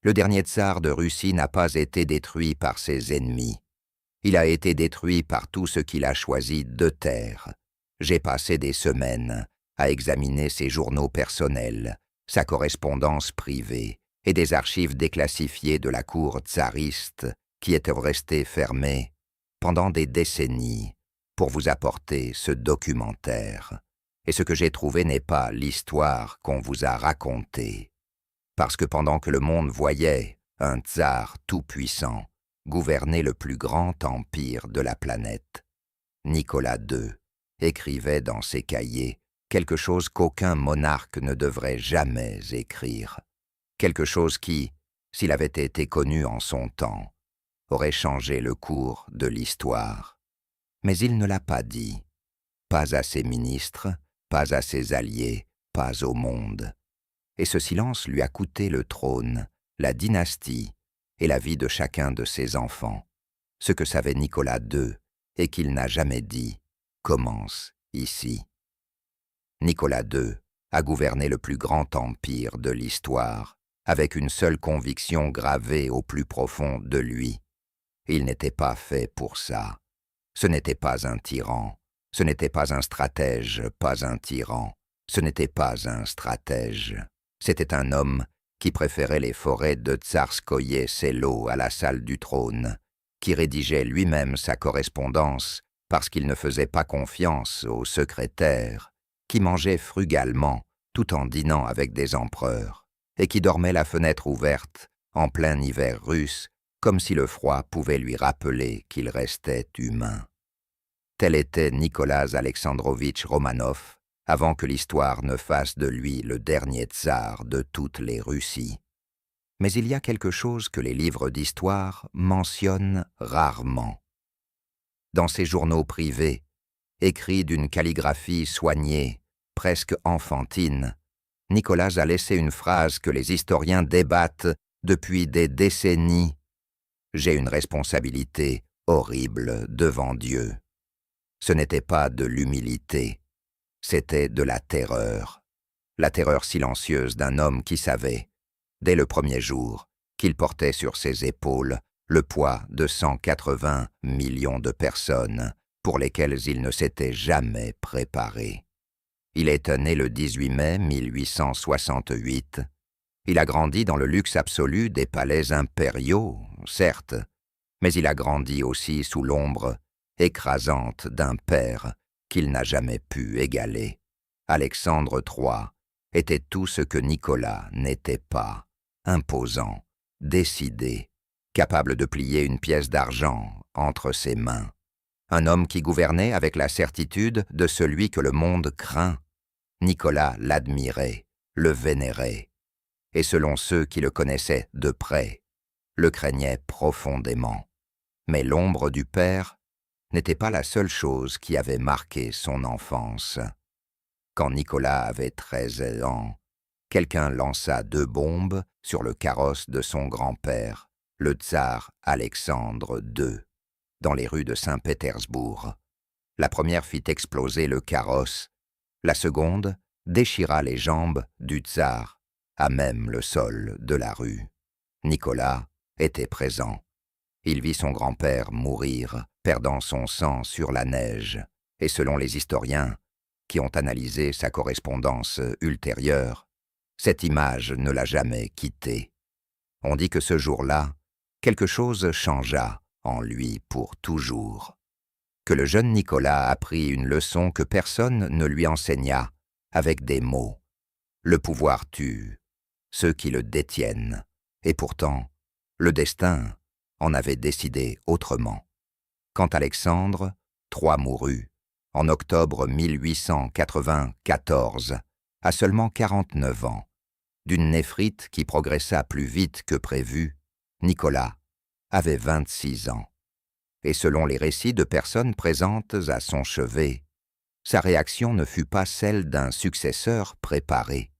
Le dernier tsar de Russie n'a pas été détruit par ses ennemis. Il a été détruit par tout ce qu'il a choisi de taire. J'ai passé des semaines à examiner ses journaux personnels, sa correspondance privée et des archives déclassifiées de la cour tsariste qui étaient restées fermées pendant des décennies pour vous apporter ce documentaire. Et ce que j'ai trouvé n'est pas l'histoire qu'on vous a racontée. Parce que pendant que le monde voyait un tsar tout-puissant gouverner le plus grand empire de la planète, Nicolas II écrivait dans ses cahiers quelque chose qu'aucun monarque ne devrait jamais écrire, quelque chose qui, s'il avait été connu en son temps, aurait changé le cours de l'histoire. Mais il ne l'a pas dit, pas à ses ministres, pas à ses alliés, pas au monde. Et ce silence lui a coûté le trône, la dynastie et la vie de chacun de ses enfants. Ce que savait Nicolas II et qu'il n'a jamais dit commence ici. Nicolas II a gouverné le plus grand empire de l'histoire, avec une seule conviction gravée au plus profond de lui. Il n'était pas fait pour ça. Ce n'était pas un tyran, ce n'était pas un stratège, pas un tyran, ce n'était pas un stratège. C'était un homme qui préférait les forêts de Tsarskoye Selo à la salle du trône, qui rédigeait lui-même sa correspondance parce qu'il ne faisait pas confiance aux secrétaires, qui mangeait frugalement tout en dînant avec des empereurs, et qui dormait la fenêtre ouverte en plein hiver russe, comme si le froid pouvait lui rappeler qu'il restait humain. Tel était Nicolas Alexandrovitch Romanov, avant que l'histoire ne fasse de lui le dernier tsar de toutes les Russies. Mais il y a quelque chose que les livres d'histoire mentionnent rarement. Dans ses journaux privés, écrits d'une calligraphie soignée, presque enfantine, Nicolas a laissé une phrase que les historiens débattent depuis des décennies. « J'ai une responsabilité horrible devant Dieu. » Ce n'était pas de l'humilité, c'était de la terreur silencieuse d'un homme qui savait, dès le premier jour, qu'il portait sur ses épaules le poids de 180 millions de personnes pour lesquelles il ne s'était jamais préparé. Il est né le 18 mai 1868. Il a grandi dans le luxe absolu des palais impériaux, certes, mais il a grandi aussi sous l'ombre écrasante d'un père qu'il n'a jamais pu égaler. Alexandre III était tout ce que Nicolas n'était pas, imposant, décidé, capable de plier une pièce d'argent entre ses mains. Un homme qui gouvernait avec la certitude de celui que le monde craint. Nicolas l'admirait, le vénérait, et selon ceux qui le connaissaient de près, le craignaient profondément. Mais l'ombre du père n'était pas la seule chose qui avait marqué son enfance. Quand Nicolas avait 13 ans, quelqu'un lança 2 bombes sur le carrosse de son grand-père, le tsar Alexandre II, dans les rues de Saint-Pétersbourg. La première fit exploser le carrosse, la seconde déchira les jambes du tsar, à même le sol de la rue. Nicolas était présent. Il vit son grand-père mourir, perdant son sang sur la neige, et selon les historiens qui ont analysé sa correspondance ultérieure, cette image ne l'a jamais quitté. On dit que ce jour-là, quelque chose changea en lui pour toujours, que le jeune Nicolas apprit une leçon que personne ne lui enseigna avec des mots. Le pouvoir tue ceux qui le détiennent, et pourtant, le destin en avait décidé autrement. Quand Alexandre III mourut, en octobre 1894, à seulement 49 ans, d'une néphrite qui progressa plus vite que prévu, Nicolas avait 26 ans. Et selon les récits de personnes présentes à son chevet, sa réaction ne fut pas celle d'un successeur préparé.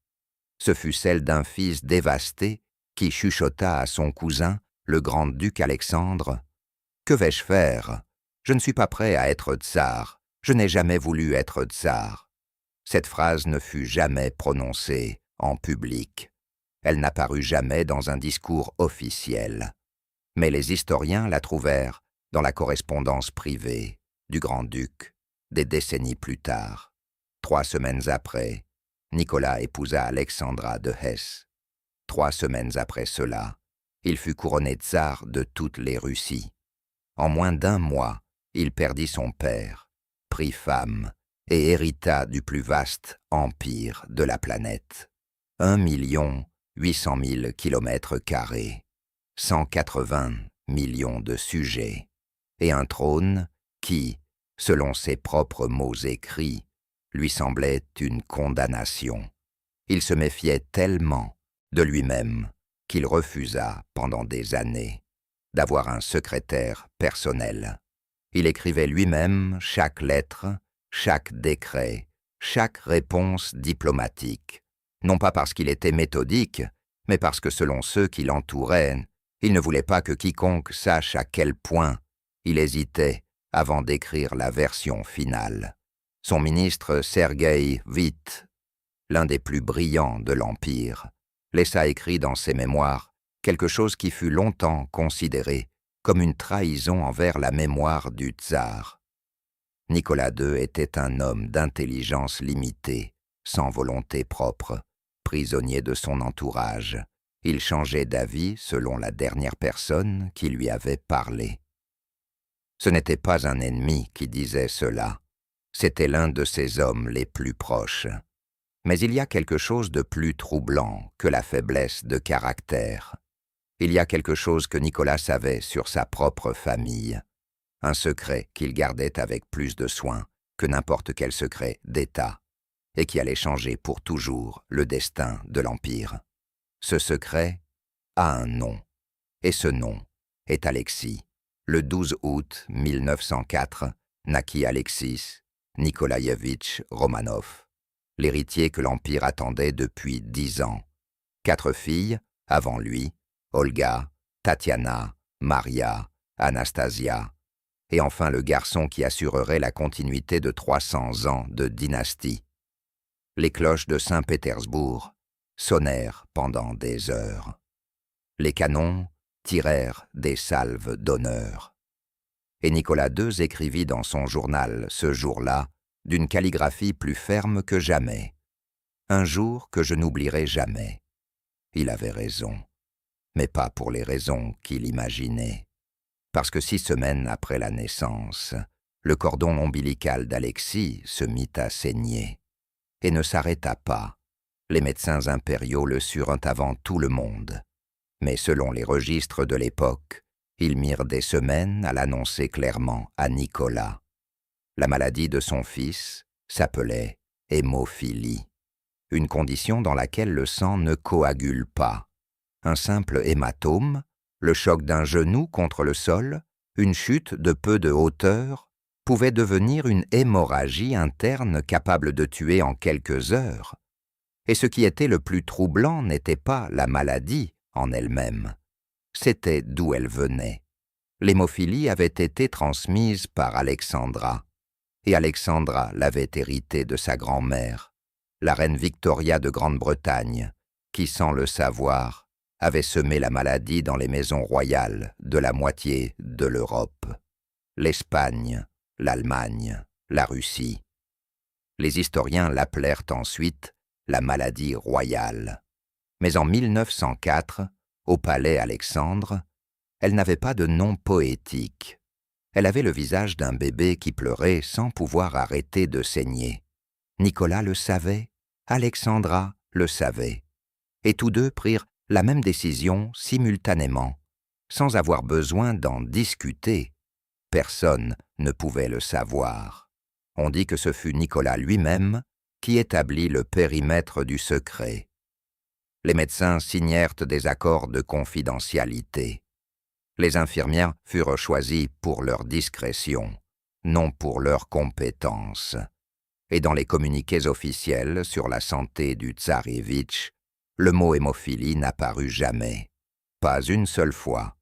Ce fut celle d'un fils dévasté qui chuchota à son cousin, le grand-duc Alexandre, « Que vais-je faire ? Je ne suis pas prêt à être tsar. Je n'ai jamais voulu être tsar. » Cette phrase ne fut jamais prononcée en public. Elle n'apparut jamais dans un discours officiel. Mais les historiens la trouvèrent dans la correspondance privée du grand-duc des décennies plus tard. 3 semaines après, Nicolas épousa Alexandra de Hesse. 3 semaines après cela, il fut couronné tsar de toutes les Russies. En moins d'1 mois, il perdit son père, prit femme et hérita du plus vaste empire de la planète. 1 800 000 km², 180 millions de sujets, et un trône qui, selon ses propres mots écrits, lui semblait une condamnation. Il se méfiait tellement de lui-même qu'il refusa pendant des années d'avoir un secrétaire personnel. Il écrivait lui-même chaque lettre, chaque décret, chaque réponse diplomatique, non pas parce qu'il était méthodique, mais parce que selon ceux qui l'entouraient, il ne voulait pas que quiconque sache à quel point il hésitait avant d'écrire la version finale. Son ministre Sergueï Witte, l'un des plus brillants de l'Empire, laissa écrit dans ses mémoires quelque chose qui fut longtemps considéré comme une trahison envers la mémoire du tsar. Nicolas II était un homme d'intelligence limitée, sans volonté propre, prisonnier de son entourage. Il changeait d'avis selon la dernière personne qui lui avait parlé. Ce n'était pas un ennemi qui disait cela, c'était l'un de ses hommes les plus proches. Mais il y a quelque chose de plus troublant que la faiblesse de caractère. Il y a quelque chose que Nicolas savait sur sa propre famille, un secret qu'il gardait avec plus de soin que n'importe quel secret d'État, et qui allait changer pour toujours le destin de l'Empire. Ce secret a un nom, et ce nom est Alexis. Le 12 août 1904 naquit Alexis Nikolaïevitch Romanov, l'héritier que l'Empire attendait depuis 10 ans. 4 filles avant lui, Olga, Tatiana, Maria, Anastasia, et enfin le garçon qui assurerait la continuité de 300 ans de dynastie. Les cloches de Saint-Pétersbourg sonnèrent pendant des heures. Les canons tirèrent des salves d'honneur. Et Nicolas II écrivit dans son journal ce jour-là d'une calligraphie plus ferme que jamais. Un jour que je n'oublierai jamais. Il avait raison, mais pas pour les raisons qu'il imaginait. Parce que 6 semaines après la naissance, le cordon ombilical d'Alexis se mit à saigner et ne s'arrêta pas. Les médecins impériaux le surent avant tout le monde. Mais selon les registres de l'époque, ils mirent des semaines à l'annoncer clairement à Nicolas. La maladie de son fils s'appelait hémophilie, une condition dans laquelle le sang ne coagule pas. Un simple hématome, le choc d'un genou contre le sol, une chute de peu de hauteur, pouvait devenir une hémorragie interne capable de tuer en quelques heures. Et ce qui était le plus troublant n'était pas la maladie en elle-même, c'était d'où elle venait. L'hémophilie avait été transmise par Alexandra, et Alexandra l'avait héritée de sa grand-mère, la reine Victoria de Grande-Bretagne, qui, sans le savoir, avait semé la maladie dans les maisons royales de la moitié de l'Europe, l'Espagne, l'Allemagne, la Russie. Les historiens l'appelèrent ensuite la maladie royale. Mais en 1904, au palais Alexandre, elle n'avait pas de nom poétique. Elle avait le visage d'un bébé qui pleurait sans pouvoir arrêter de saigner. Nicolas le savait, Alexandra le savait, et tous deux prirent la même décision simultanément, sans avoir besoin d'en discuter. Personne ne pouvait le savoir. On dit que ce fut Nicolas lui-même qui établit le périmètre du secret. Les médecins signèrent des accords de confidentialité. Les infirmières furent choisies pour leur discrétion, non pour leur compétence. Et dans les communiqués officiels sur la santé du tsarévitch, le mot hémophilie n'apparut jamais, pas une seule fois.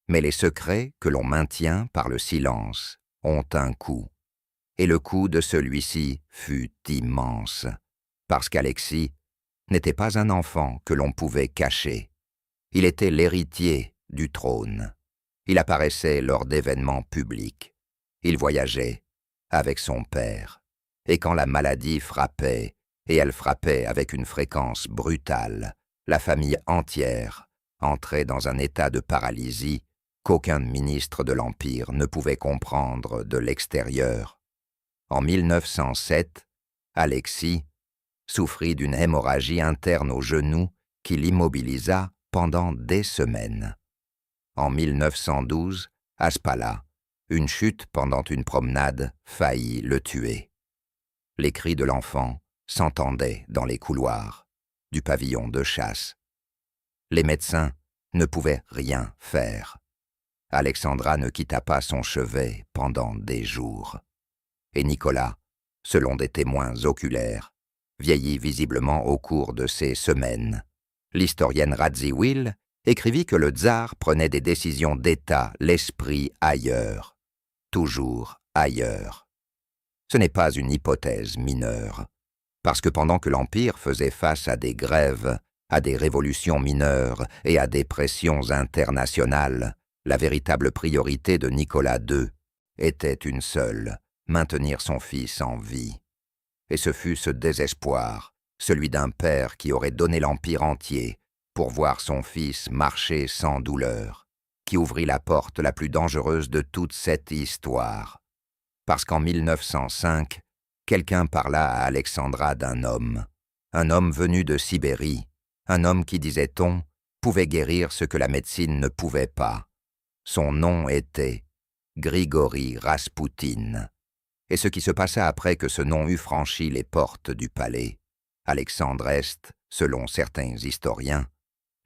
Mais les secrets que l'on maintient par le silence ont un coût. Et le coût de celui-ci fut immense, parce qu'Alexis n'était pas un enfant que l'on pouvait cacher. Il était l'héritier du trône. Il apparaissait lors d'événements publics. Il voyageait avec son père. Et quand la maladie frappait, et elle frappait avec une fréquence brutale, la famille entière entrait dans un état de paralysie qu'aucun ministre de l'Empire ne pouvait comprendre de l'extérieur. En 1907, Alexis souffrit d'une hémorragie interne au genou qui l'immobilisa pendant des semaines. En 1912, à Spala, une chute pendant une promenade faillit le tuer. Les cris de l'enfant s'entendaient dans les couloirs du pavillon de chasse. Les médecins ne pouvaient rien faire. Alexandra ne quitta pas son chevet pendant des jours. Et Nicolas, selon des témoins oculaires, vieillit visiblement au cours de ces semaines. L'historienne Radziwiłł écrivit que le tsar prenait des décisions d'État, l'esprit ailleurs, toujours ailleurs. Ce n'est pas une hypothèse mineure, parce que pendant que l'Empire faisait face à des grèves, à des révolutions mineures et à des pressions internationales, la véritable priorité de Nicolas II était une seule, maintenir son fils en vie. Et ce fut ce désespoir, celui d'un père qui aurait donné l'Empire entier pour voir son fils marcher sans douleur, qui ouvrit la porte la plus dangereuse de toute cette histoire. Parce qu'en 1905, quelqu'un parla à Alexandra d'un homme, un homme venu de Sibérie, un homme qui, disait-on, pouvait guérir ce que la médecine ne pouvait pas. Son nom était Grigori Raspoutine. Et ce qui se passa après que ce nom eut franchi les portes du palais, Alexandre est, selon certains historiens,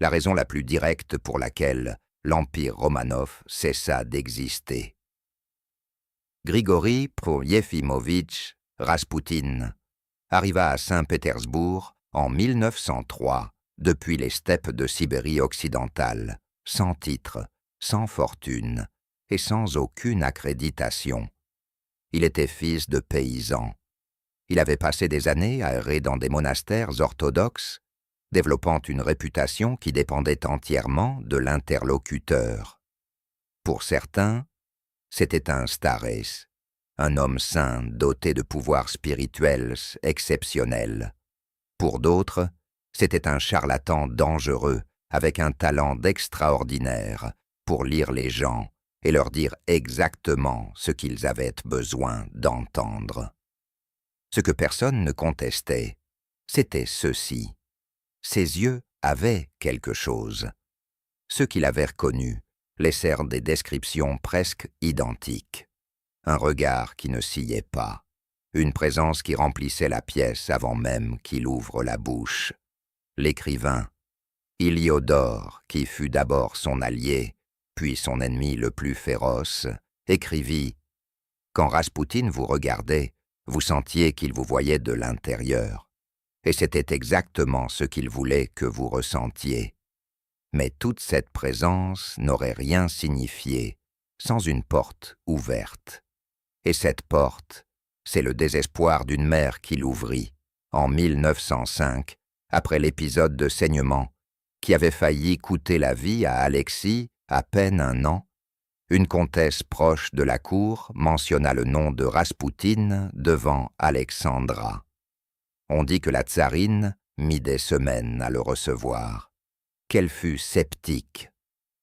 la raison la plus directe pour laquelle l'Empire Romanov cessa d'exister. Grigori Proyefimovitch Raspoutine arriva à Saint-Pétersbourg en 1903 depuis les steppes de Sibérie occidentale, sans titre, sans fortune et sans aucune accréditation. Il était fils de paysan. Il avait passé des années à errer dans des monastères orthodoxes, développant une réputation qui dépendait entièrement de l'interlocuteur. Pour certains, c'était un starès, un homme saint doté de pouvoirs spirituels exceptionnels. Pour d'autres, c'était un charlatan dangereux avec un talent d'extraordinaire pour lire les gens et leur dire exactement ce qu'ils avaient besoin d'entendre. Ce que personne ne contestait, c'était ceci. Ses yeux avaient quelque chose. Ceux qui l'avaient reconnu laissèrent des descriptions presque identiques. Un regard qui ne sciait pas, une présence qui remplissait la pièce avant même qu'il ouvre la bouche. L'écrivain, Héliodore, qui fut d'abord son allié, puis son ennemi le plus féroce, écrivit « Quand Raspoutine vous regardait, vous sentiez qu'il vous voyait de l'intérieur. Et c'était exactement ce qu'il voulait que vous ressentiez. Mais toute cette présence n'aurait rien signifié sans une porte ouverte. Et cette porte, c'est le désespoir d'une mère qui l'ouvrit, en 1905, après l'épisode de saignement, qui avait failli coûter la vie à Alexis, à peine 1 an. Une comtesse proche de la cour mentionna le nom de Raspoutine devant Alexandra. On dit que la tsarine mit des semaines à le recevoir, qu'elle fut sceptique,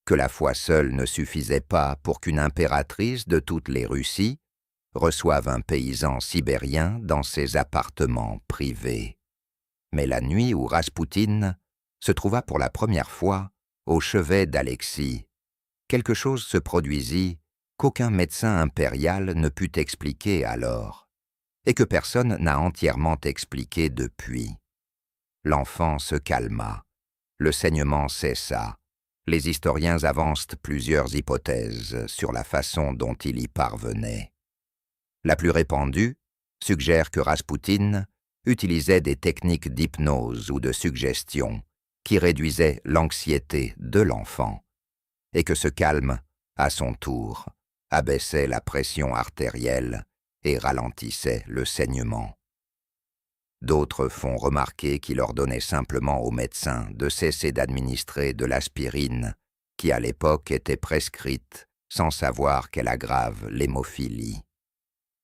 que la foi seule ne suffisait pas pour qu'une impératrice de toutes les Russies reçoive un paysan sibérien dans ses appartements privés. Mais la nuit où Raspoutine se trouva pour la première fois au chevet d'Alexis, quelque chose se produisit qu'aucun médecin impérial ne put expliquer alors, et que personne n'a entièrement expliqué depuis. L'enfant se calma, le saignement cessa. Les historiens avancent plusieurs hypothèses sur la façon dont il y parvenait. La plus répandue suggère que Raspoutine utilisait des techniques d'hypnose ou de suggestion qui réduisaient l'anxiété de l'enfant, et que ce calme, à son tour, abaissait la pression artérielle et ralentissait le saignement. D'autres font remarquer qu'il ordonnait simplement aux médecins de cesser d'administrer de l'aspirine, qui à l'époque était prescrite, sans savoir qu'elle aggrave l'hémophilie.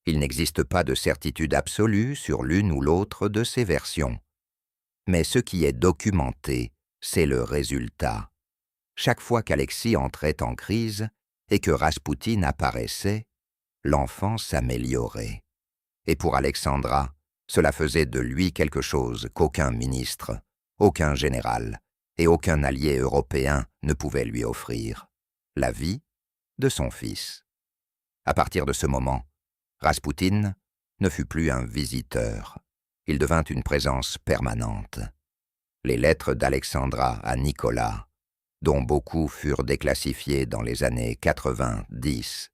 Il n'existe pas de certitude absolue sur l'une ou l'autre de ces versions. Mais ce qui est documenté, c'est le résultat. Chaque fois qu'Alexis entrait en crise et que Raspoutine apparaissait, l'enfant s'améliorait. Et pour Alexandra, cela faisait de lui quelque chose qu'aucun ministre, aucun général et aucun allié européen ne pouvait lui offrir: la vie de son fils. À partir de ce moment, Raspoutine ne fut plus un visiteur. Il devint une présence permanente. Les lettres d'Alexandra à Nicolas, dont beaucoup furent déclassifiées dans les années 90,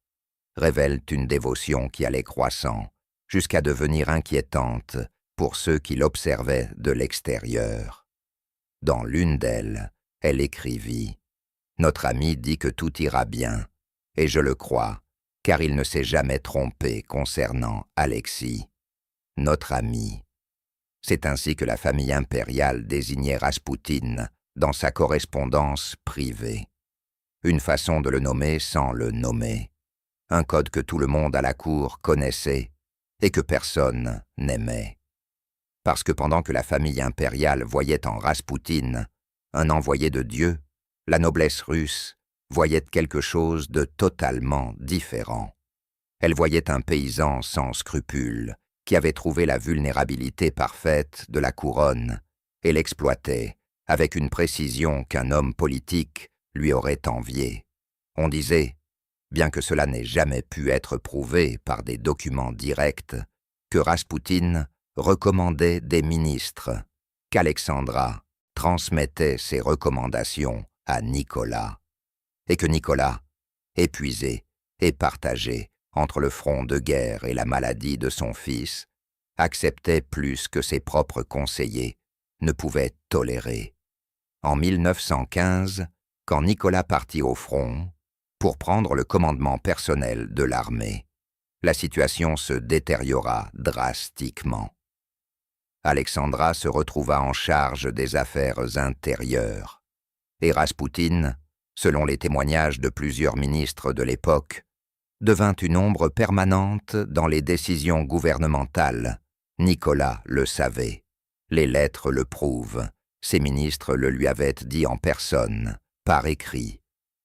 révèlent une dévotion qui allait croissant, jusqu'à devenir inquiétante pour ceux qui l'observaient de l'extérieur. Dans l'une d'elles, elle écrivit « Notre ami dit que tout ira bien, et je le crois, car il ne s'est jamais trompé concernant Alexis. Notre ami. » C'est ainsi que la famille impériale désignait Raspoutine dans sa correspondance privée. Une façon de le nommer sans le nommer. Un code que tout le monde à la cour connaissait et que personne n'aimait. Parce que pendant que la famille impériale voyait en Raspoutine un envoyé de Dieu, la noblesse russe voyait quelque chose de totalement différent. Elle voyait un paysan sans scrupules, qui avait trouvé la vulnérabilité parfaite de la couronne et l'exploitait avec une précision qu'un homme politique lui aurait enviée. On disait, bien que cela n'ait jamais pu être prouvé par des documents directs, que Raspoutine recommandait des ministres, qu'Alexandra transmettait ses recommandations à Nicolas, et que Nicolas, épuisé et partagé entre le front de guerre et la maladie de son fils, acceptait plus que ses propres conseillers ne pouvaient tolérer. En 1915, quand Nicolas partit au front, pour prendre le commandement personnel de l'armée, la situation se détériora drastiquement. Alexandra se retrouva en charge des affaires intérieures, et Raspoutine, selon les témoignages de plusieurs ministres de l'époque, devint une ombre permanente dans les décisions gouvernementales. Nicolas le savait. Les lettres le prouvent. Ses ministres le lui avaient dit en personne, par écrit,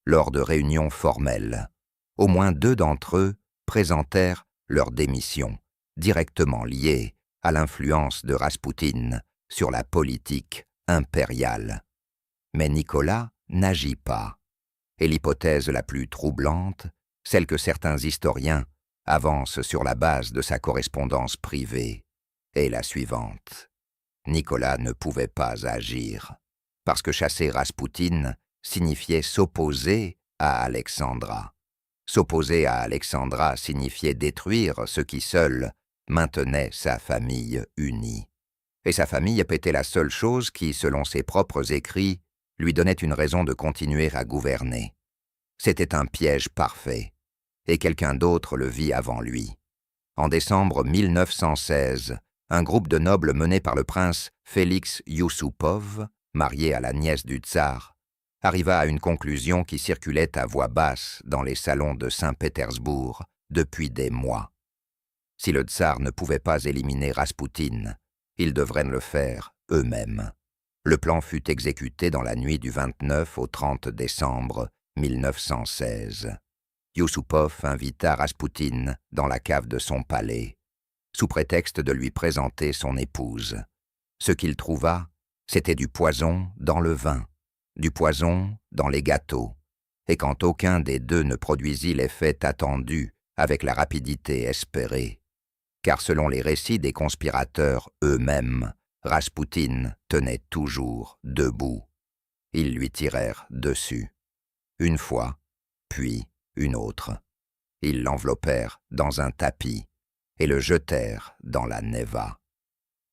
lors de réunions formelles. Au moins 2 d'entre eux présentèrent leur démission, directement liée à l'influence de Raspoutine sur la politique impériale. Mais Nicolas n'agit pas. Et l'hypothèse la plus troublante, celle que certains historiens avancent sur la base de sa correspondance privée, est la suivante. Nicolas ne pouvait pas agir, parce que chasser Raspoutine signifiait s'opposer à Alexandra. S'opposer à Alexandra signifiait détruire ce qui seul maintenait sa famille unie. Et sa famille était la seule chose qui, selon ses propres écrits, lui donnait une raison de continuer à gouverner. C'était un piège parfait, et quelqu'un d'autre le vit avant lui. En décembre 1916, un groupe de nobles mené par le prince Félix Youssoupov, marié à la nièce du tsar, arriva à une conclusion qui circulait à voix basse dans les salons de Saint-Pétersbourg depuis des mois. Si le tsar ne pouvait pas éliminer Raspoutine, ils devraient le faire eux-mêmes. Le plan fut exécuté dans la nuit du 29 au 30 décembre 1916. Youssoupov invita Raspoutine dans la cave de son palais, sous prétexte de lui présenter son épouse. Ce qu'il trouva, c'était du poison dans le vin, du poison dans les gâteaux, et quand aucun des deux ne produisit l'effet attendu avec la rapidité espérée, car selon les récits des conspirateurs eux-mêmes, Raspoutine tenait toujours debout. Ils lui tirèrent dessus. Une fois, puis une autre. Ils l'enveloppèrent dans un tapis et le jetèrent dans la Neva.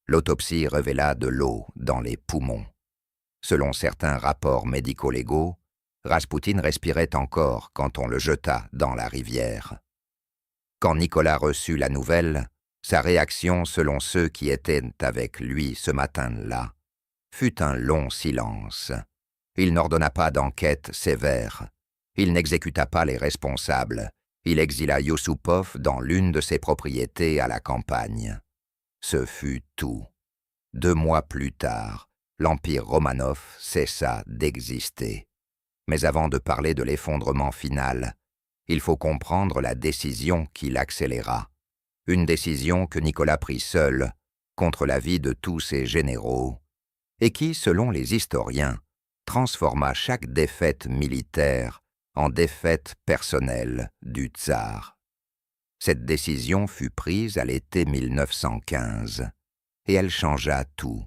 L'autopsie révéla de l'eau dans les poumons. Selon certains rapports médico-légaux, Raspoutine respirait encore quand on le jeta dans la rivière. Quand Nicolas reçut la nouvelle, Sa réaction, selon ceux qui étaient avec lui ce matin-là, fut un long silence. Il n'ordonna pas d'enquête sévère. Il n'exécuta pas les responsables. Il exila Yusupov dans l'une de ses propriétés à la campagne. Ce fut tout. 2 mois plus tard, l'Empire Romanov cessa d'exister. Mais avant de parler de l'effondrement final, il faut comprendre la décision qui l'accéléra. Une décision que Nicolas prit seul, contre l'avis de tous ses généraux, et qui, selon les historiens, transforma chaque défaite militaire en défaite personnelle du tsar. Cette décision fut prise à l'été 1915, et elle changea tout.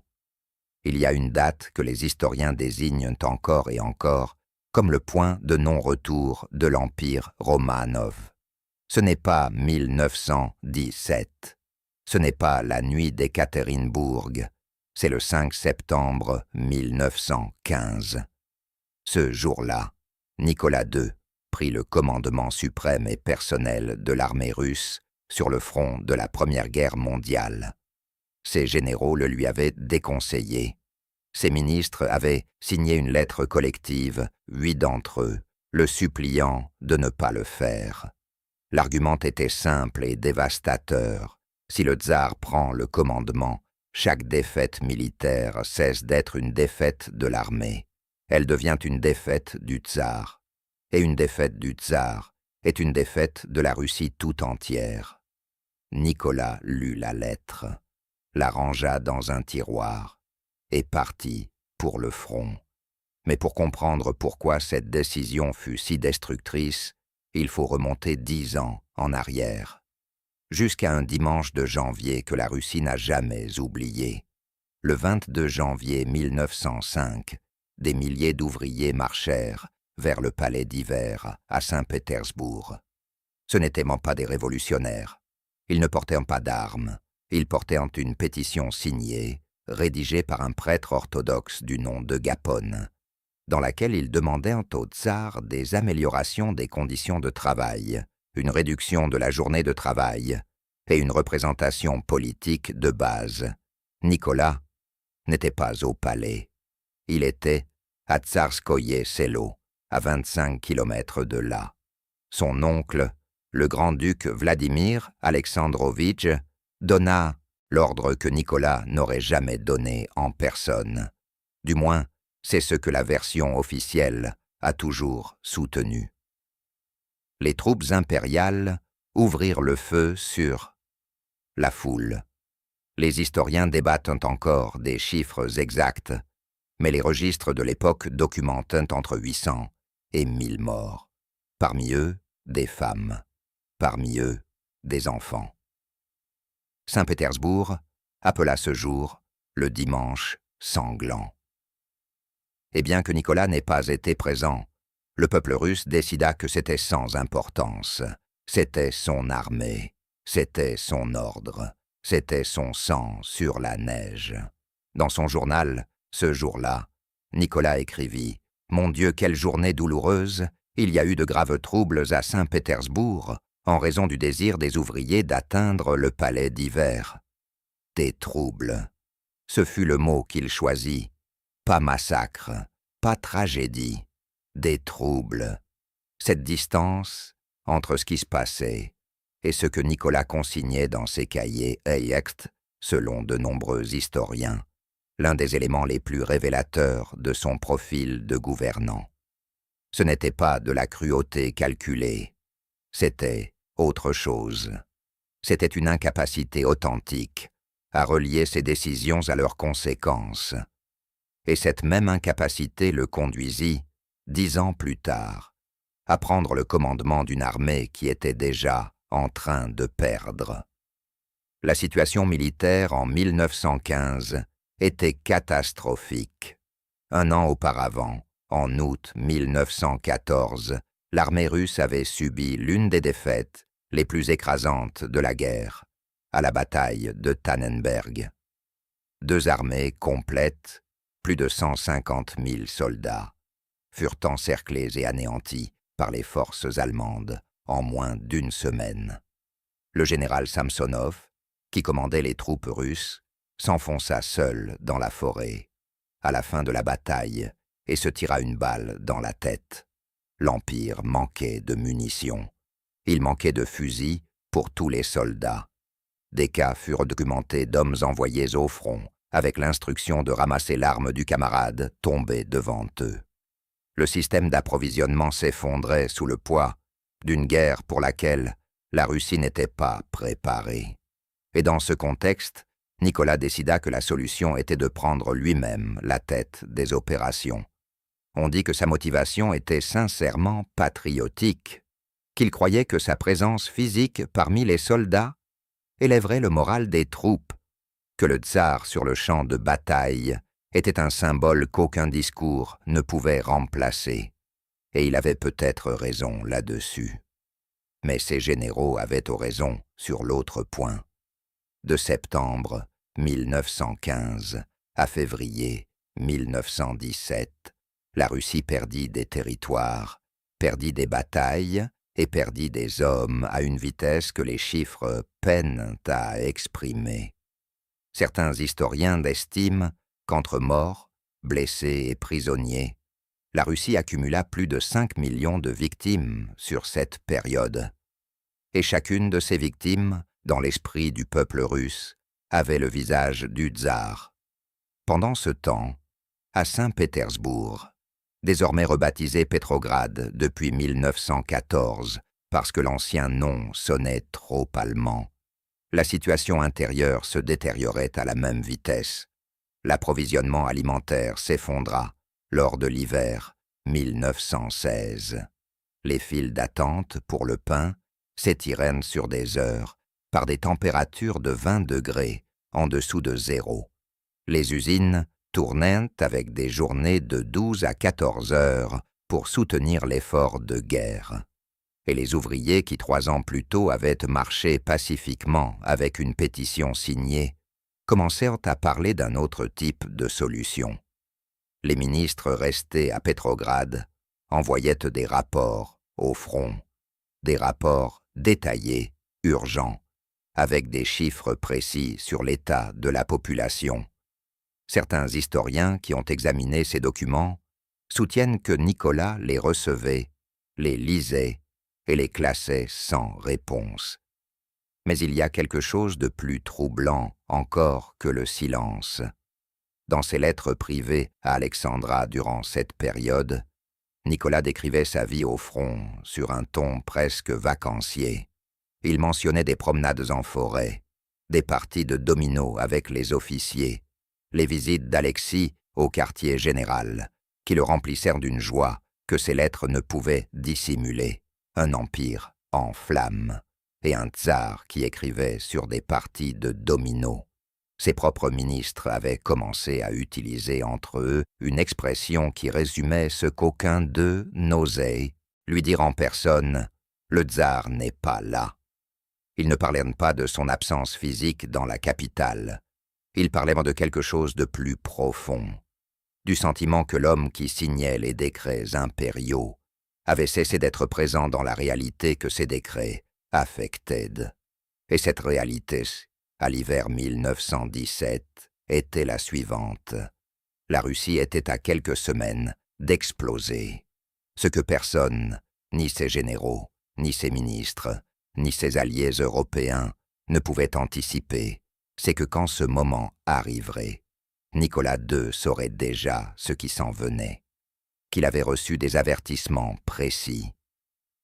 Il y a une date que les historiens désignent encore et encore comme le point de non-retour de l'Empire Romanov. Ce n'est pas 1917, ce n'est pas la nuit d'Ekaterinbourg, c'est le 5 septembre 1915. Ce jour-là, Nicolas II prit le commandement suprême et personnel de l'armée russe sur le front de la Première Guerre mondiale. Ses généraux le lui avaient déconseillé. Ses ministres avaient signé une lettre collective, 8 d'entre eux, le suppliant de ne pas le faire. L'argument était simple et dévastateur. Si le tsar prend le commandement, chaque défaite militaire cesse d'être une défaite de l'armée. Elle devient une défaite du tsar. Et une défaite du tsar est une défaite de la Russie tout entière. Nicolas lut la lettre, la rangea dans un tiroir et partit pour le front. Mais pour comprendre pourquoi cette décision fut si destructrice, il faut remonter 10 ans en arrière, jusqu'à un dimanche de janvier que la Russie n'a jamais oublié. Le 22 janvier 1905, des milliers d'ouvriers marchèrent vers le palais d'hiver à Saint-Pétersbourg. Ce n'étaient même pas des révolutionnaires. Ils ne portaient pas d'armes. Ils portaient une pétition signée, rédigée par un prêtre orthodoxe du nom de Gapon, dans laquelle ils demandaient au tsar des améliorations des conditions de travail, une réduction de la journée de travail et une représentation politique de base. Nicolas n'était pas au palais. Il était à Tsarskoye Selo, à 25 kilomètres de là. Son oncle, le grand-duc Vladimir Alexandrovitch, donna l'ordre que Nicolas n'aurait jamais donné en personne. Du moins, c'est ce que la version officielle a toujours soutenu. Les troupes impériales ouvrirent le feu sur la foule. Les historiens débattent encore des chiffres exacts, mais les registres de l'époque documentent entre 800 et 1000 morts. Parmi eux, des femmes. Parmi eux, des enfants. Saint-Pétersbourg appela ce jour le dimanche sanglant. Et bien que Nicolas n'ait pas été présent, le peuple russe décida que c'était sans importance. C'était son armée, c'était son ordre, c'était son sang sur la neige. Dans son journal, ce jour-là, Nicolas écrivit « Mon Dieu, quelle journée douloureuse! Il y a eu de graves troubles à Saint-Pétersbourg en raison du désir des ouvriers d'atteindre le palais d'hiver. » Des troubles. Ce fut le mot qu'il choisit. Pas massacre, pas tragédie, des troubles. Cette distance entre ce qui se passait et ce que Nicolas consignait dans ses cahiers est, selon de nombreux historiens, l'un des éléments les plus révélateurs de son profil de gouvernant. Ce n'était pas de la cruauté calculée, c'était autre chose. C'était une incapacité authentique à relier ses décisions à leurs conséquences. Et cette même incapacité le conduisit, 10 ans plus tard, à prendre le commandement d'une armée qui était déjà en train de perdre. La situation militaire en 1915 était catastrophique. 1 an auparavant, en août 1914, l'armée russe avait subi l'une des défaites les plus écrasantes de la guerre, à la bataille de Tannenberg. 2 armées complètes, plus de 150 000 soldats, furent encerclés et anéantis par les forces allemandes en moins d'1 semaine. Le général Samsonov, qui commandait les troupes russes, s'enfonça seul dans la forêt, à la fin de la bataille, et se tira une balle dans la tête. L'Empire manquait de munitions. Il manquait de fusils pour tous les soldats. Des cas furent documentés d'hommes envoyés au front, avec l'instruction de ramasser l'arme du camarade tombée devant eux. Le système d'approvisionnement s'effondrait sous le poids d'une guerre pour laquelle la Russie n'était pas préparée. Et dans ce contexte, Nicolas décida que la solution était de prendre lui-même la tête des opérations. On dit que sa motivation était sincèrement patriotique, qu'il croyait que sa présence physique parmi les soldats élèverait le moral des troupes, que le tsar sur le champ de bataille était un symbole qu'aucun discours ne pouvait remplacer, et il avait peut-être raison là-dessus. Mais ses généraux avaient raison sur l'autre point. De septembre 1915 à février 1917, la Russie perdit des territoires, perdit des batailles et perdit des hommes à une vitesse que les chiffres peinent à exprimer. Certains historiens estiment qu'entre morts, blessés et prisonniers, la Russie accumula plus de 5 millions de victimes sur cette période. Et chacune de ces victimes, dans l'esprit du peuple russe, avait le visage du tsar. Pendant ce temps, à Saint-Pétersbourg, désormais rebaptisé Pétrograd depuis 1914 parce que l'ancien nom sonnait trop allemand, la situation intérieure se détériorait à la même vitesse. L'approvisionnement alimentaire s'effondra lors de l'hiver 1916. Les files d'attente pour le pain s'étirèrent sur des heures par des températures de 20 degrés en dessous de zéro. Les usines tournaient avec des journées de 12 à 14 heures pour soutenir l'effort de guerre. Et les ouvriers qui 3 ans plus tôt avaient marché pacifiquement avec une pétition signée commencèrent à parler d'un autre type de solution. Les ministres restés à Pétrograd envoyaient des rapports au front, des rapports détaillés, urgents, avec des chiffres précis sur l'état de la population. Certains historiens qui ont examiné ces documents soutiennent que Nicolas les recevait, les lisait et les classait sans réponse. Mais il y a quelque chose de plus troublant encore que le silence. Dans ses lettres privées à Alexandra durant cette période, Nicolas décrivait sa vie au front sur un ton presque vacancier. Il mentionnait des promenades en forêt, des parties de dominos avec les officiers, les visites d'Alexis au quartier général, qui le remplissèrent d'une joie que ses lettres ne pouvaient dissimuler. Un empire en flammes, et un tsar qui écrivait sur des parties de dominos. Ses propres ministres avaient commencé à utiliser entre eux une expression qui résumait ce qu'aucun d'eux n'osait, lui dire en personne « Le tsar n'est pas là ». Ils ne parlèrent pas de son absence physique dans la capitale. Ils parlèrent de quelque chose de plus profond, du sentiment que l'homme qui signait les décrets impériaux avait cessé d'être présent dans la réalité que ces décrets affectaient. Et cette réalité, à l'hiver 1917, était la suivante. La Russie était à quelques semaines d'exploser. Ce que personne, ni ses généraux, ni ses ministres, ni ses alliés européens, ne pouvaient anticiper, c'est que quand ce moment arriverait, Nicolas II saurait déjà ce qui s'en venait, qu'il avait reçu des avertissements précis,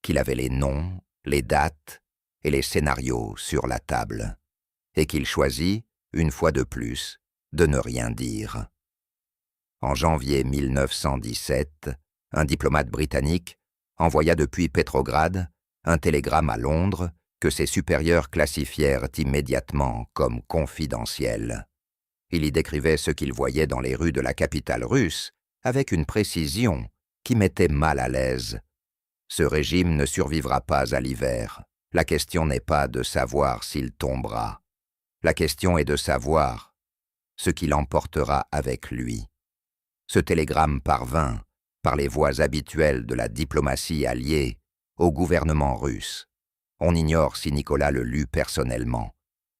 qu'il avait les noms, les dates et les scénarios sur la table, et qu'il choisit, une fois de plus, de ne rien dire. En janvier 1917, un diplomate britannique envoya depuis Pétrograd un télégramme à Londres que ses supérieurs classifièrent immédiatement comme confidentiel. Il y décrivait ce qu'il voyait dans les rues de la capitale russe avec une précision qui mettait mal à l'aise. Ce régime ne survivra pas à l'hiver. La question n'est pas de savoir s'il tombera. La question est de savoir ce qu'il emportera avec lui. Ce télégramme parvint, par les voies habituelles de la diplomatie alliée, au gouvernement russe. On ignore si Nicolas le lut personnellement,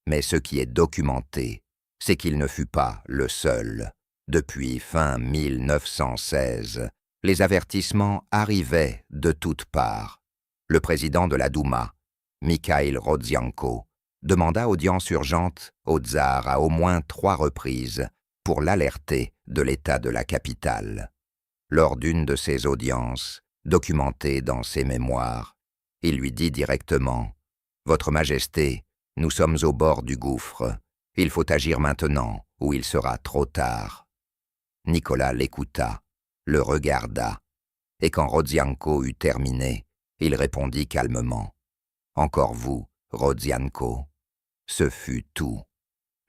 Mais ce qui est documenté, c'est qu'il ne fut pas le seul. Depuis fin 1916, les avertissements arrivaient de toutes parts. Le président de la Douma, Mikhaïl Rodzianko, demanda audience urgente au tsar à au moins 3 reprises pour l'alerter de l'état de la capitale. Lors d'une de ces audiences, documentée dans ses mémoires, il lui dit directement « Votre Majesté, nous sommes au bord du gouffre. Il faut agir maintenant ou il sera trop tard. » Nicolas l'écouta, le regarda, et quand Rodzianko eut terminé, il répondit calmement « Encore vous, Rodzianko. » Ce fut tout.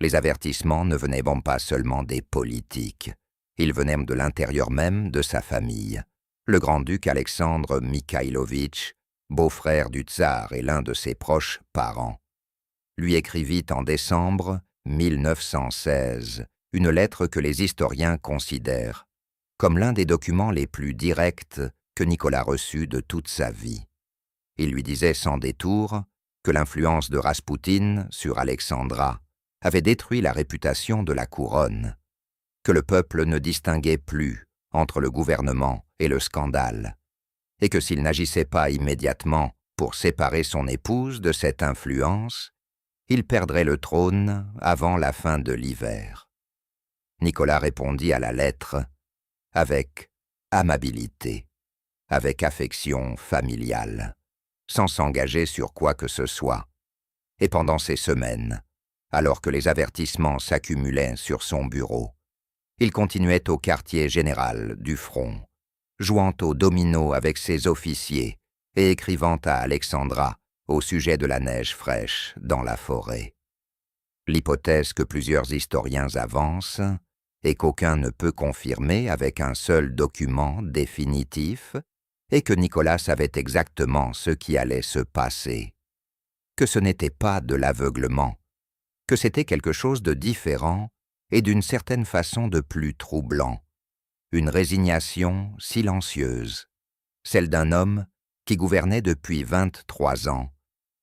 Les avertissements ne venaient bon pas seulement des politiques. Ils venaient de l'intérieur même de sa famille. Le grand-duc Alexandre Mikhailovitch, beau-frère du tsar et l'un de ses proches parents, lui écrivit en décembre 1916 une lettre que les historiens considèrent comme l'un des documents les plus directs que Nicolas reçut de toute sa vie. Il lui disait sans détour que l'influence de Raspoutine sur Alexandra avait détruit la réputation de la couronne, que le peuple ne distinguait plus entre le gouvernement et le scandale, et que s'il n'agissait pas immédiatement pour séparer son épouse de cette influence, il perdrait le trône avant la fin de l'hiver. Nicolas répondit à la lettre avec amabilité, avec affection familiale, sans s'engager sur quoi que ce soit. Et pendant ces semaines, alors que les avertissements s'accumulaient sur son bureau, il continuait au quartier général du front, jouant au domino avec ses officiers et écrivant à Alexandra au sujet de la neige fraîche dans la forêt. L'hypothèse que plusieurs historiens avancent, et qu'aucun ne peut confirmer avec un seul document définitif, est que Nicolas savait exactement ce qui allait se passer, que ce n'était pas de l'aveuglement, que c'était quelque chose de différent et d'une certaine façon de plus troublant, une résignation silencieuse, celle d'un homme qui gouvernait depuis 23 ans,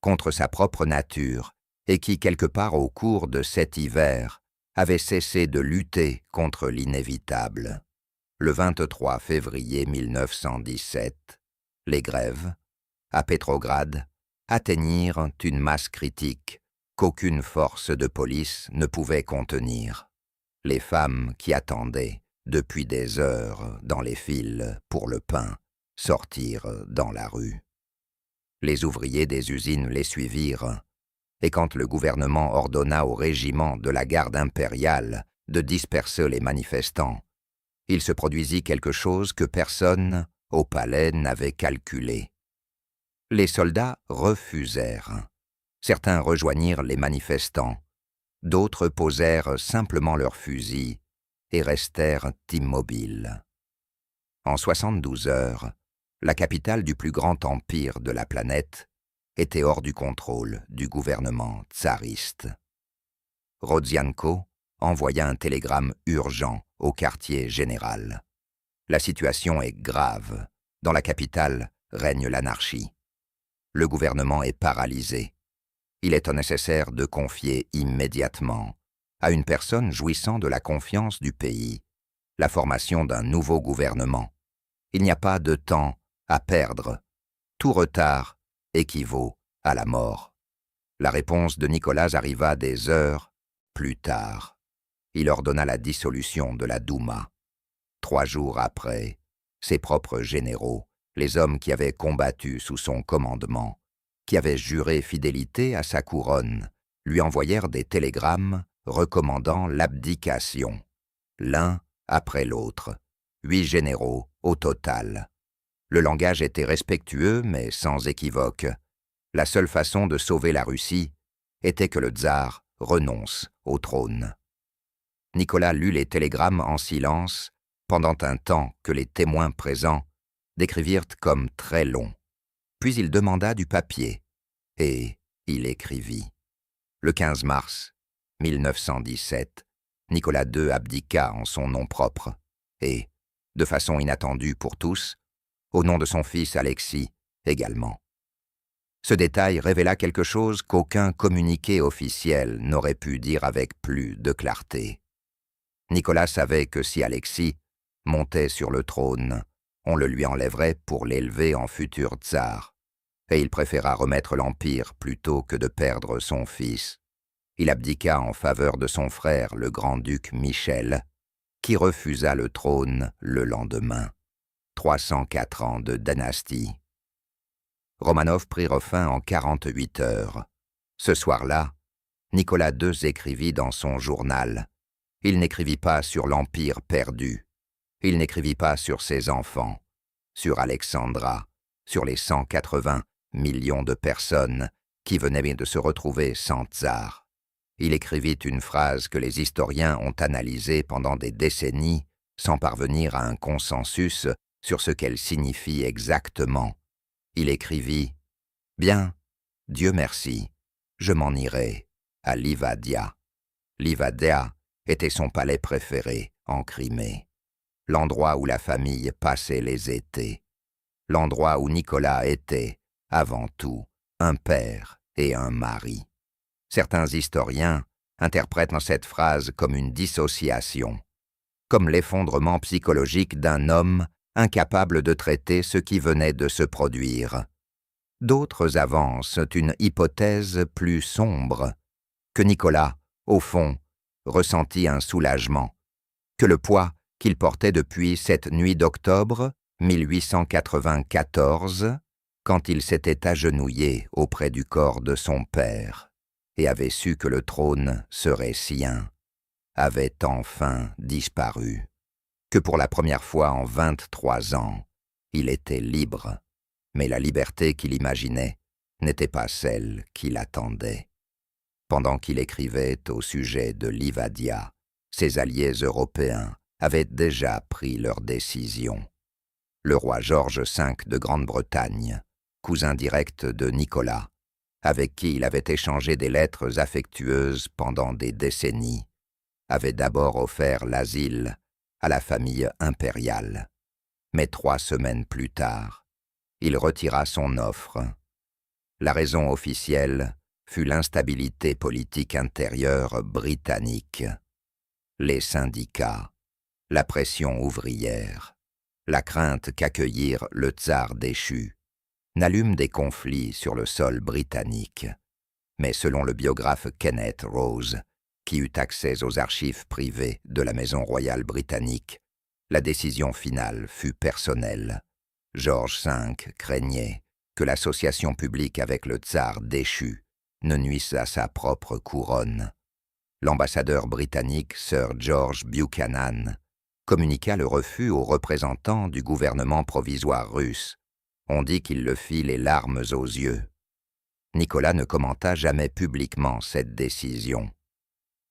contre sa propre nature, et qui, quelque part au cours de cet hiver, avait cessé de lutter contre l'inévitable. Le 23 février 1917, les grèves, à Pétrograd, atteignirent une masse critique qu'aucune force de police ne pouvait contenir. Les femmes qui attendaient depuis des heures dans les files pour le pain sortirent dans la rue. Les ouvriers des usines les suivirent, et quand le gouvernement ordonna au régiment de la garde impériale de disperser les manifestants, il se produisit quelque chose que personne au palais n'avait calculé. Les soldats refusèrent. Certains rejoignirent les manifestants, d'autres posèrent simplement leurs fusils et restèrent immobiles. En 72 heures, la capitale du plus grand empire de la planète était hors du contrôle du gouvernement tsariste. Rodzianko envoya un télégramme urgent au quartier général. La situation est grave. Dans la capitale règne l'anarchie. Le gouvernement est paralysé. Il est nécessaire de confier immédiatement à une personne jouissant de la confiance du pays la formation d'un nouveau gouvernement. Il n'y a pas de temps à perdre. Tout retard équivaut à la mort. La réponse de Nicolas arriva des heures plus tard. Il ordonna la dissolution de la Douma. 3 jours après, ses propres généraux, les hommes qui avaient combattu sous son commandement, qui avaient juré fidélité à sa couronne, lui envoyèrent des télégrammes recommandant l'abdication, l'un après l'autre, 8 généraux au total. Le langage était respectueux mais sans équivoque. La seule façon de sauver la Russie était que le tsar renonce au trône. Nicolas lut les télégrammes en silence pendant un temps que les témoins présents décrivirent comme très long. Puis il demanda du papier, et il écrivit. Le 15 mars 1917, Nicolas II abdiqua en son nom propre, et, de façon inattendue pour tous, au nom de son fils Alexis également. Ce détail révéla quelque chose qu'aucun communiqué officiel n'aurait pu dire avec plus de clarté. Nicolas savait que si Alexis montait sur le trône, on le lui enlèverait pour l'élever en futur tsar, et il préféra remettre l'empire plutôt que de perdre son fils. Il abdiqua en faveur de son frère, le grand-duc Michel, qui refusa le trône le lendemain. 304 ans de dynastie. Romanov prit fin en 48 heures. Ce soir-là, Nicolas II écrivit dans son journal. Il n'écrivit pas sur l'empire perdu. Il n'écrivit pas sur ses enfants, sur Alexandra, sur les 180 millions de personnes qui venaient de se retrouver sans tsar. Il écrivit une phrase que les historiens ont analysée pendant des décennies sans parvenir à un consensus sur ce qu'elle signifie exactement. Il écrivit « Bien, Dieu merci, je m'en irai à Livadia ». Livadia était son palais préféré en Crimée, l'endroit où la famille passait les étés, l'endroit où Nicolas était, avant tout, un père et un mari. Certains historiens interprètent cette phrase comme une dissociation, comme l'effondrement psychologique d'un homme incapable de traiter ce qui venait de se produire. D'autres avancent une hypothèse plus sombre, que Nicolas, au fond, ressentit un soulagement, que le poids qu'il portait depuis cette nuit d'octobre 1894, quand il s'était agenouillé auprès du corps de son père et avait su que le trône serait sien, avait enfin disparu, que pour la première fois en 23 ans, il était libre, mais la liberté qu'il imaginait n'était pas celle qu'il attendait. Pendant qu'il écrivait au sujet de Livadia, ses alliés européens avaient déjà pris leur décision. Le roi George V de Grande-Bretagne, cousin direct de Nicolas, avec qui il avait échangé des lettres affectueuses pendant des décennies, avait d'abord offert l'asile à la famille impériale. Mais 3 semaines plus tard, il retira son offre. La raison officielle fut l'instabilité politique intérieure britannique, les syndicats, la pression ouvrière, la crainte qu'accueillir le tsar déchu n'allume des conflits sur le sol britannique. Mais selon le biographe Kenneth Rose, qui eut accès aux archives privées de la Maison royale britannique, la décision finale fut personnelle. George V craignait que l'association publique avec le tsar déchu ne nuise à sa propre couronne. L'ambassadeur britannique Sir George Buchanan communiqua le refus aux représentants du gouvernement provisoire russe. On dit qu'il le fit les larmes aux yeux. Nicolas ne commenta jamais publiquement cette décision.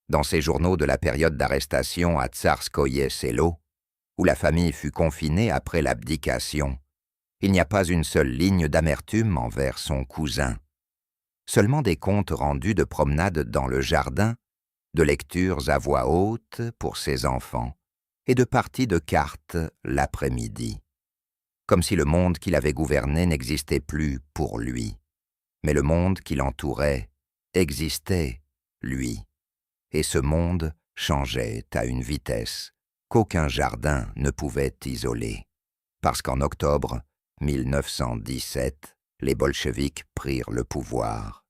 Dans ses journaux de la période d'arrestation à Tsarskoye Selo, où la famille fut confinée après l'abdication, il n'y a pas une seule ligne d'amertume envers son cousin. Seulement des comptes rendus de promenades dans le jardin, de lectures à voix haute pour ses enfants, et de parties de cartes l'après-midi. Comme si le monde qu'il avait gouverné n'existait plus pour lui. Mais le monde qui l'entourait existait, lui. Et ce monde changeait à une vitesse qu'aucun jardin ne pouvait isoler. Parce qu'en octobre 1917, les bolcheviks prirent le pouvoir.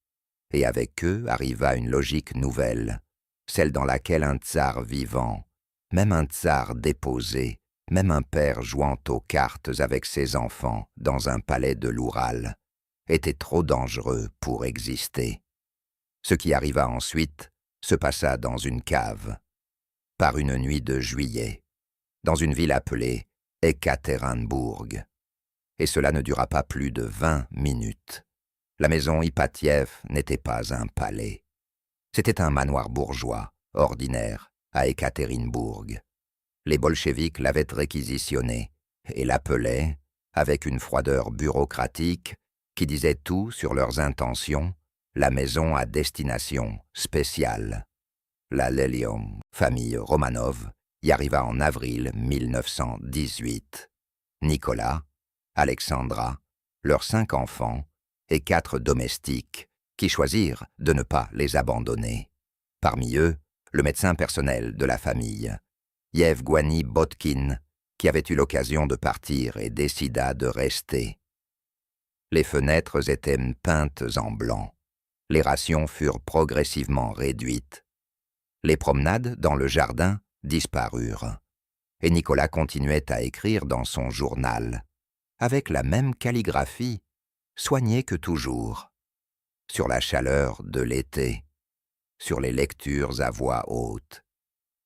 Et avec eux arriva une logique nouvelle, celle dans laquelle un tsar vivant, même un tsar déposé, même un père jouant aux cartes avec ses enfants dans un palais de l'Oural, était trop dangereux pour exister. Ce qui arriva ensuite se passa dans une cave, par une nuit de juillet, dans une ville appelée Ekaterinbourg. Et cela ne dura pas plus de 20 minutes. La maison Ipatiev n'était pas un palais. C'était un manoir bourgeois, ordinaire, à Ekaterinbourg. Les bolcheviks l'avaient réquisitionné et l'appelaient, avec une froideur bureaucratique qui disait tout sur leurs intentions, la maison à destination spéciale. La Lelium, famille Romanov, y arriva en avril 1918. Nicolas, Alexandra, leurs 5 enfants et 4 domestiques, qui choisirent de ne pas les abandonner. Parmi eux, le médecin personnel de la famille, Yevgueni Botkin, qui avait eu l'occasion de partir et décida de rester. Les fenêtres étaient peintes en blanc. Les rations furent progressivement réduites. Les promenades dans le jardin disparurent. Et Nicolas continuait à écrire dans son journal, avec la même calligraphie, soignée que toujours, sur la chaleur de l'été, sur les lectures à voix haute,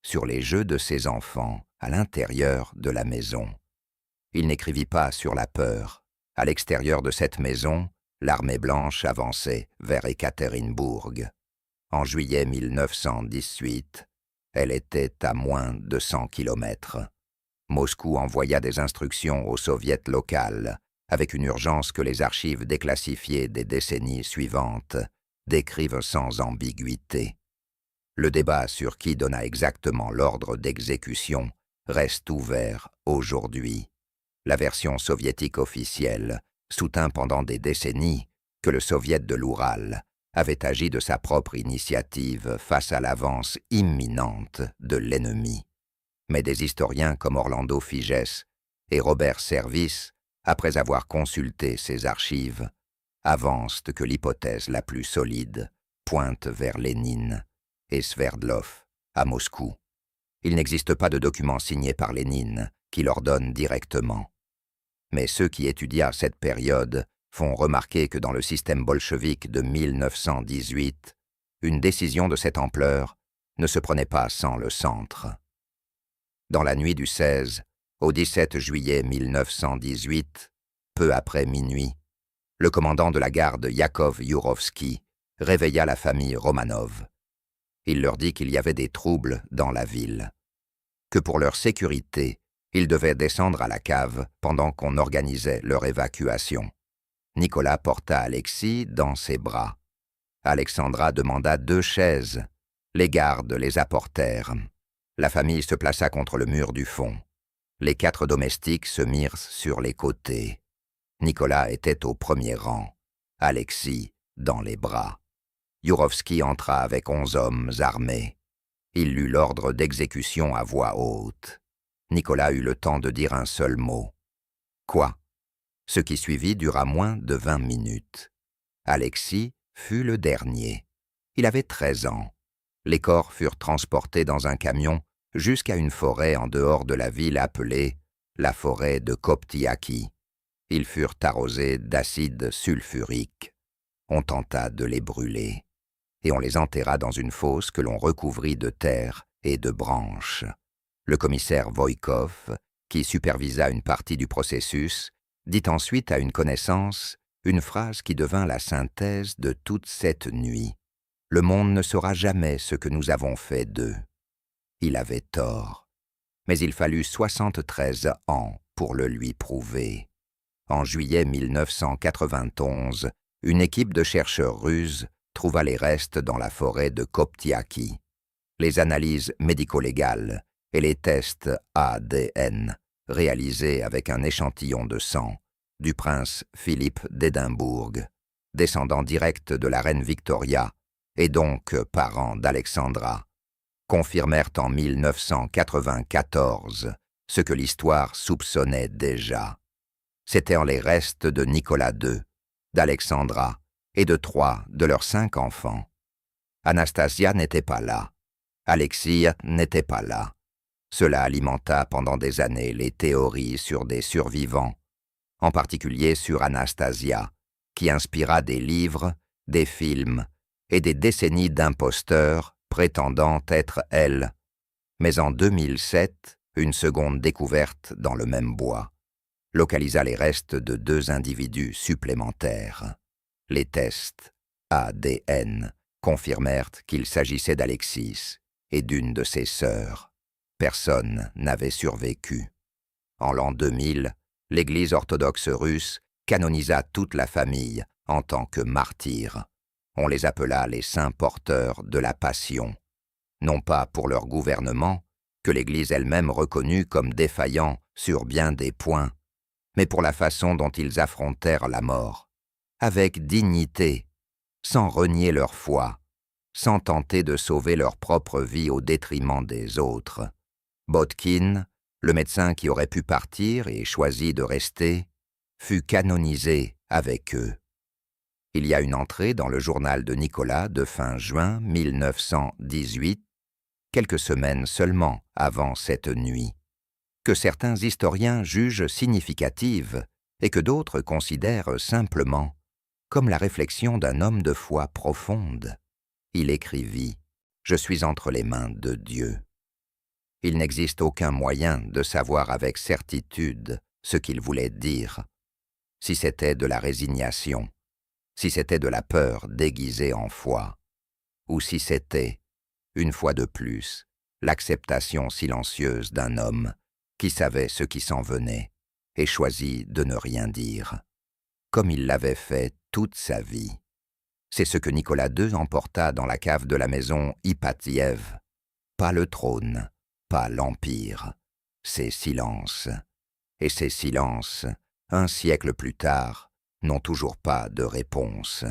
sur les jeux de ses enfants à l'intérieur de la maison. Il n'écrivit pas sur la peur. À l'extérieur de cette maison, l'armée blanche avançait vers Ekaterinbourg. En juillet 1918, elle était à moins de 100 kilomètres. Moscou envoya des instructions au soviet local, avec une urgence que les archives déclassifiées des décennies suivantes décrivent sans ambiguïté. Le débat sur qui donna exactement l'ordre d'exécution reste ouvert aujourd'hui. La version soviétique officielle soutint pendant des décennies que le soviet de l'Oural avait agi de sa propre initiative face à l'avance imminente de l'ennemi. Mais des historiens comme Orlando Figes et Robert Service, après avoir consulté ces archives, avancent que l'hypothèse la plus solide pointe vers Lénine et Sverdlov à Moscou. Il n'existe pas de document signé par Lénine qui l'ordonne directement. Mais ceux qui étudient cette période font remarquer que dans le système bolchevique de 1918, une décision de cette ampleur ne se prenait pas sans le centre. Dans la nuit du 16 au 17 juillet 1918, peu après minuit, le commandant de la garde Yakov Yurovsky réveilla la famille Romanov. Il leur dit qu'il y avait des troubles dans la ville, que pour leur sécurité, ils devaient descendre à la cave pendant qu'on organisait leur évacuation. Nicolas porta Alexis dans ses bras. Alexandra demanda 2 chaises. Les gardes les apportèrent. La famille se plaça contre le mur du fond. Les 4 domestiques se mirent sur les côtés. Nicolas était au premier rang, Alexis dans les bras. Yurovsky entra avec 11 hommes armés. Il lut l'ordre d'exécution à voix haute. Nicolas eut le temps de dire un seul mot. « Quoi ?» Ce qui suivit dura moins de 20 minutes. Alexis fut le dernier. Il avait 13 ans. Les corps furent transportés dans un camion jusqu'à une forêt en dehors de la ville appelée la forêt de Koptiaki. Ils furent arrosés d'acide sulfurique. On tenta de les brûler, et on les enterra dans une fosse que l'on recouvrit de terre et de branches. Le commissaire Voïkov, qui supervisa une partie du processus, dit ensuite à une connaissance une phrase qui devint la synthèse de toute cette nuit. « Le monde ne saura jamais ce que nous avons fait d'eux. » Il avait tort, mais il fallut 73 ans pour le lui prouver. En juillet 1991, une équipe de chercheurs russes trouva les restes dans la forêt de Koptiaki. Les analyses médico-légales et les tests ADN réalisés avec un échantillon de sang du prince Philippe d'Édimbourg, descendant direct de la reine Victoria et donc parent d'Alexandra, confirmèrent en 1994 ce que l'histoire soupçonnait déjà. C'étaient les restes de Nicolas II, d'Alexandra et de 3 de leurs 5 enfants. Anastasia n'était pas là. Alexis n'était pas là. Cela alimenta pendant des années les théories sur des survivants, en particulier sur Anastasia, qui inspira des livres, des films et des décennies d'imposteurs prétendant être elle. Mais en 2007, une seconde découverte dans le même bois localisa les restes de 2 individus supplémentaires. Les tests ADN confirmèrent qu'il s'agissait d'Alexis et d'une de ses sœurs. Personne n'avait survécu. En l'an 2000, l'Église orthodoxe russe canonisa toute la famille en tant que martyrs. On les appela les saints porteurs de la passion, non pas pour leur gouvernement, que l'Église elle-même reconnut comme défaillant sur bien des points, mais pour la façon dont ils affrontèrent la mort, avec dignité, sans renier leur foi, sans tenter de sauver leur propre vie au détriment des autres. Botkin, le médecin qui aurait pu partir et choisit de rester, fut canonisé avec eux. Il y a une entrée dans le journal de Nicolas de fin juin 1918, quelques semaines seulement avant cette nuit, que certains historiens jugent significative et que d'autres considèrent simplement comme la réflexion d'un homme de foi profonde. Il écrivit « Je suis entre les mains de Dieu ». Il n'existe aucun moyen de savoir avec certitude ce qu'il voulait dire, si c'était de la résignation, si c'était de la peur déguisée en foi, ou si c'était, une fois de plus, l'acceptation silencieuse d'un homme qui savait ce qui s'en venait et choisit de ne rien dire, comme il l'avait fait toute sa vie. C'est ce que Nicolas II emporta dans la cave de la maison Ipatiev. Pas le trône, pas l'empire, ces silences. Et ces silences, un siècle plus tard, n'ont toujours pas de réponse.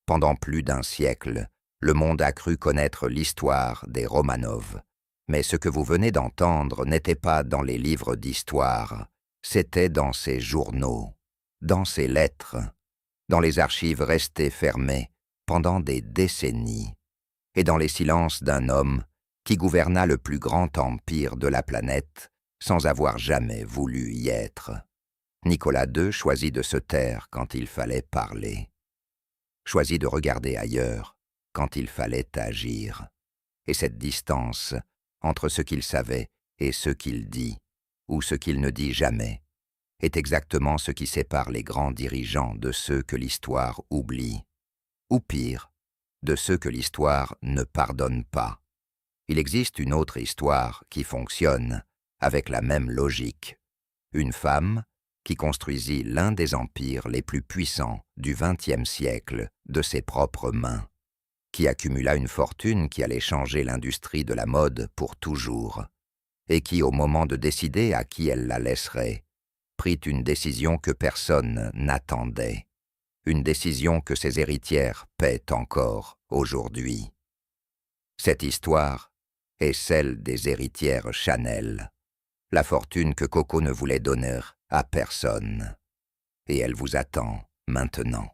Pendant plus d'un siècle, le monde a cru connaître l'histoire des Romanov. Mais ce que vous venez d'entendre n'était pas dans les livres d'histoire, c'était dans ces journaux, dans ces lettres, dans les archives restées fermées pendant des décennies, et dans les silences d'un homme qui gouverna le plus grand empire de la planète sans avoir jamais voulu y être. Nicolas II choisit de se taire quand il fallait parler, choisit de regarder ailleurs quand il fallait agir, et cette distance entre ce qu'il savait et ce qu'il dit, ou ce qu'il ne dit jamais, est exactement ce qui sépare les grands dirigeants de ceux que l'histoire oublie, ou pire, de ceux que l'histoire ne pardonne pas. Il existe une autre histoire qui fonctionne avec la même logique. Une femme qui construisit l'un des empires les plus puissants du XXe siècle de ses propres mains, qui accumula une fortune qui allait changer l'industrie de la mode pour toujours, et qui, au moment de décider à qui elle la laisserait, prit une décision que personne n'attendait, une décision que ses héritières paient encore aujourd'hui. Cette histoire est celle des héritières Chanel, la fortune que Coco ne voulait donner à personne. Et elle vous attend maintenant.